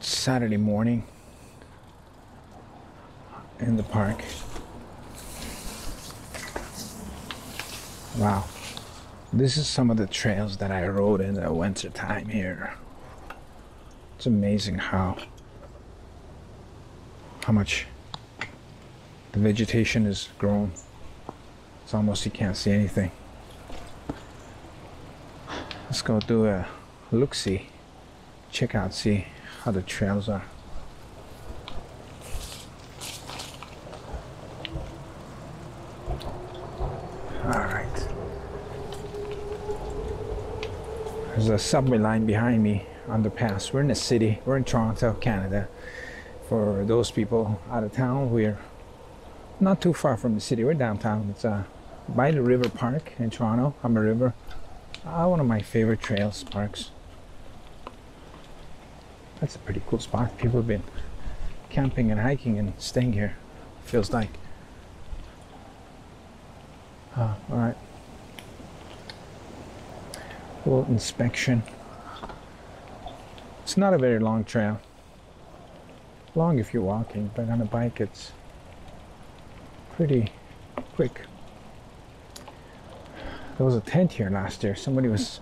Saturday morning in the park. Wow, this is some of the trails that I rode in the winter time here. It's amazing how much the vegetation has grown. It's almost you can't see anything. Let's go do a look-see, check out, see how the trails are. Alright. There's a subway line behind me, underpass. We're in the city, we're in Toronto, Canada. For those people out of town, we're not too far from the city. We're downtown. It's by the river park in Toronto, Humber River. One of my favorite trails, parks. That's a pretty cool spot. People have been camping and hiking and staying here, feels like. Alright. A little inspection. It's not a very long trail. Long if you're walking, but on a bike it's pretty quick. There was a tent here last year. Somebody was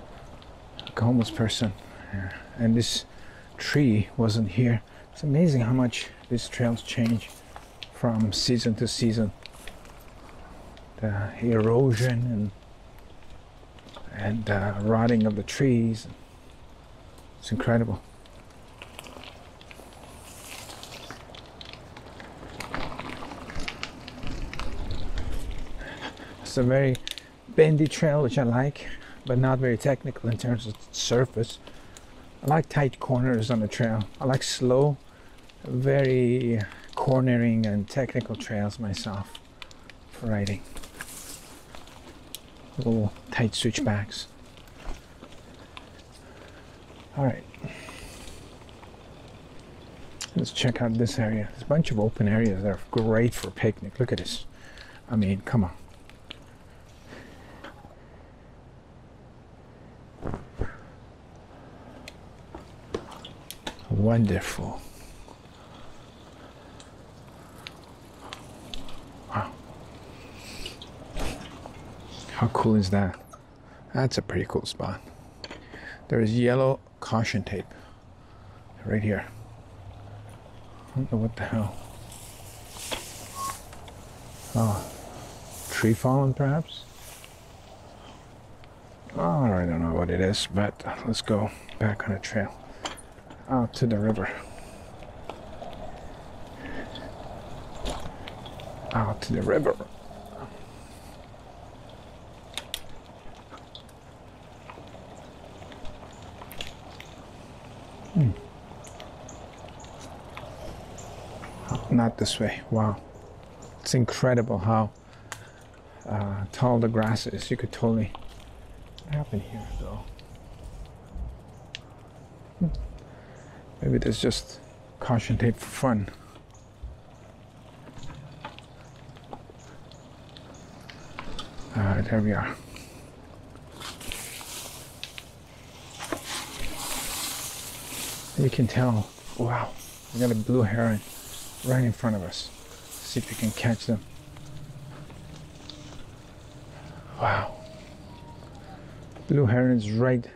a homeless person, and this tree wasn't here. It's amazing how much these trails change from season to season. The erosion and rotting of the trees. It's incredible. It's a very bendy trail, which I like, but not very technical in terms of surface. I like tight corners on the trail. I like slow, very cornering and technical trails myself for riding. Little tight switchbacks. Alright. Let's check out this area. There's a bunch of open areas that are great for picnic. Look at this. I mean, come on. Wonderful. Wow. How cool is that? That's a pretty cool spot. There is yellow caution tape right here. I don't know what the hell. Oh, tree fallen perhaps? Oh, I don't know what it is, but let's go back on the trail. Out to the river. Out to the river. Not this way. Wow. It's incredible how tall the grass is. You could totally... What happened here though? Maybe there's just caution tape for fun. There we are. You can tell, wow, we got a blue heron right in front of us. See if you can catch them. Wow. Blue herons right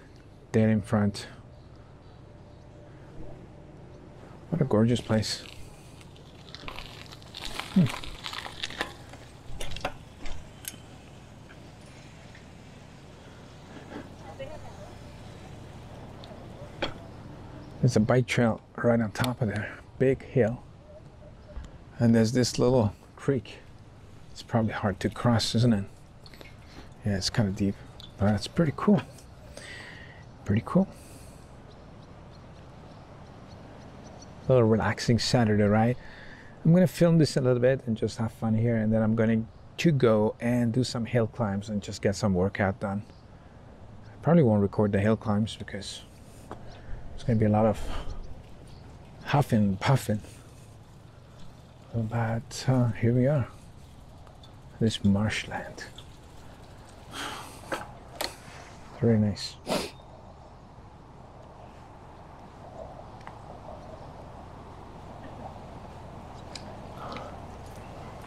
there in front. What a gorgeous place. There's a bike trail right on top of there. Big hill. And there's this little creek. It's probably hard to cross, isn't it? Yeah, it's kind of deep. But it's pretty cool. Pretty cool. A little relaxing Saturday ride. I'm going to film this a little bit and just have fun here, and then I'm going to go and do some hill climbs and just get some workout done. I probably won't record the hill climbs because it's going to be a lot of huffing and puffing. But here we are, this marshland. Very nice.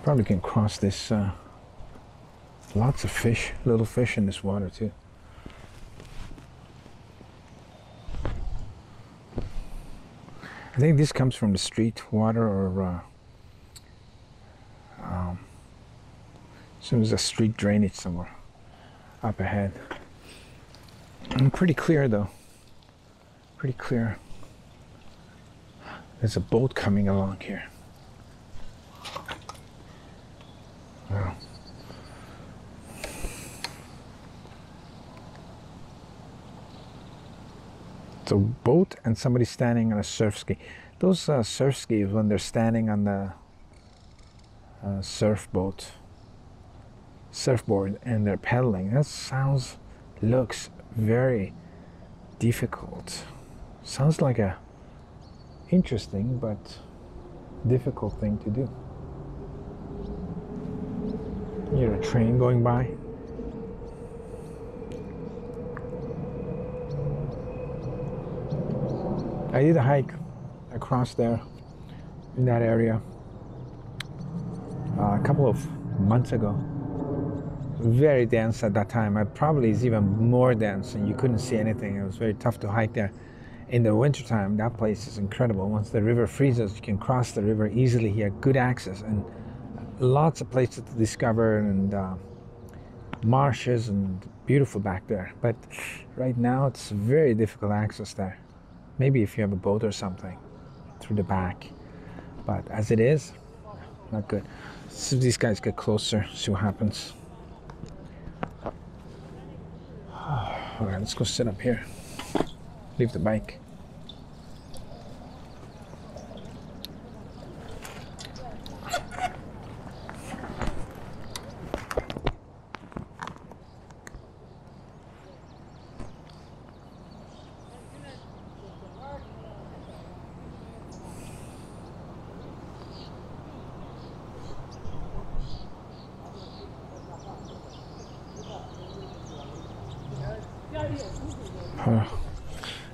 Probably can cross this. Lots of fish, little fish in this water too. I think this comes from the street water, or so there's a street drainage somewhere up ahead. Pretty clear though. Pretty clear. There's a boat coming along here. Wow. So boat and somebody standing on a surf ski. Those surf skis, when they're standing on the surfboard and they're pedaling, that looks very difficult. Sounds like a interesting but difficult thing to do. You hear a train going by. I did a hike across there in that area a couple of months ago. Very dense at that time. It probably is even more dense, and you couldn't see anything. It was very tough to hike there. In the wintertime, that place is incredible. Once the river freezes, you can cross the river easily. You have good access and lots of places to discover, and marshes, and beautiful back there. But right now, it's very difficult access there. Maybe if you have a boat or something through the back. But as it is, not good. So these guys get closer, see what happens. All right, let's go sit up here. Leave the bike.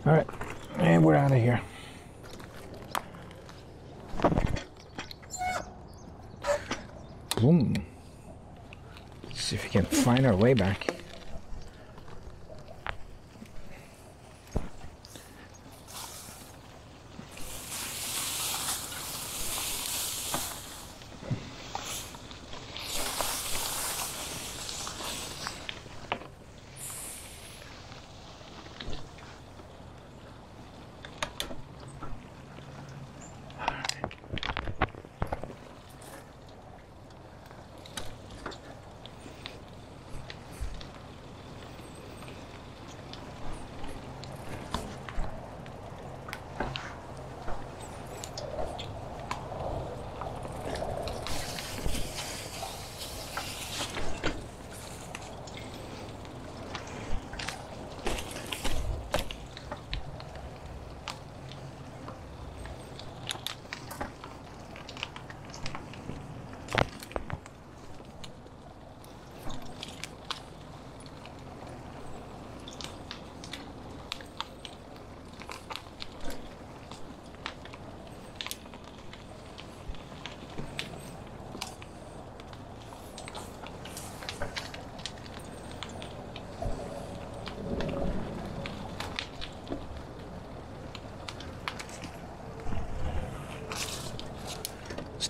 All right, and we're out of here. Boom. Let's see if we can find our way back.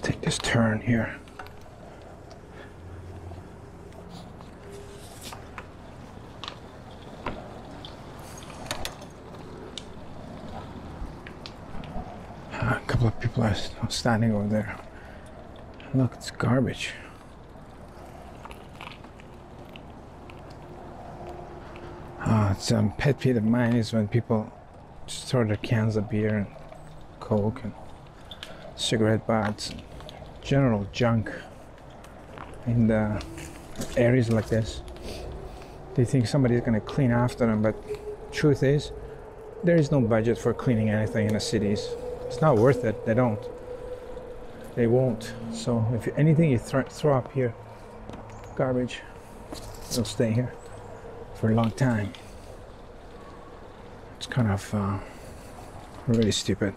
Take this turn here. A couple of people are standing over there. Look, it's garbage. It's a pet peeve of mine is when people just throw their cans of beer and Coke and cigarette butts and general junk in the areas like this. They think somebody's going to clean after them, but truth is, there is no budget for cleaning anything in the cities. It's not worth it. They won't. So if anything you throw up here, garbage, it'll stay here for a long time. It's kind of really stupid.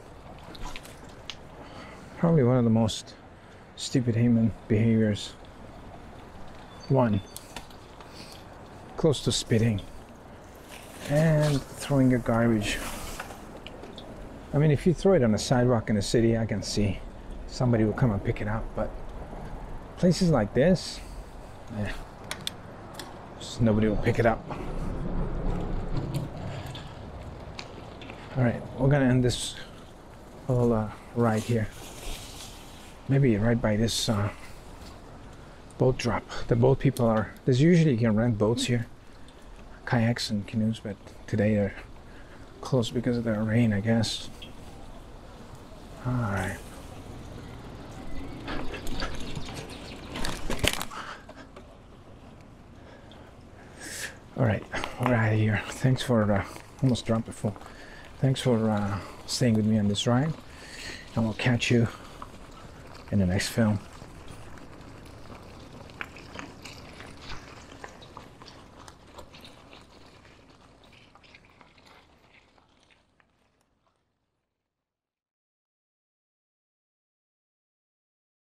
Probably one of the most stupid human behaviors. One, close to spitting and throwing your garbage. I mean, if you throw it on the sidewalk in the city, I can see somebody will come and pick it up, but places like this, just nobody will pick it up. All right, we're gonna end this whole ride here. Maybe right by this boat drop. The boat people are, there's usually you can rent boats here, kayaks and canoes, but today they're closed because of the rain, I guess. All right. All right, we're out of here. Thanks for, almost dropped the phone. Thanks for staying with me on this ride, and we'll catch you in the next film.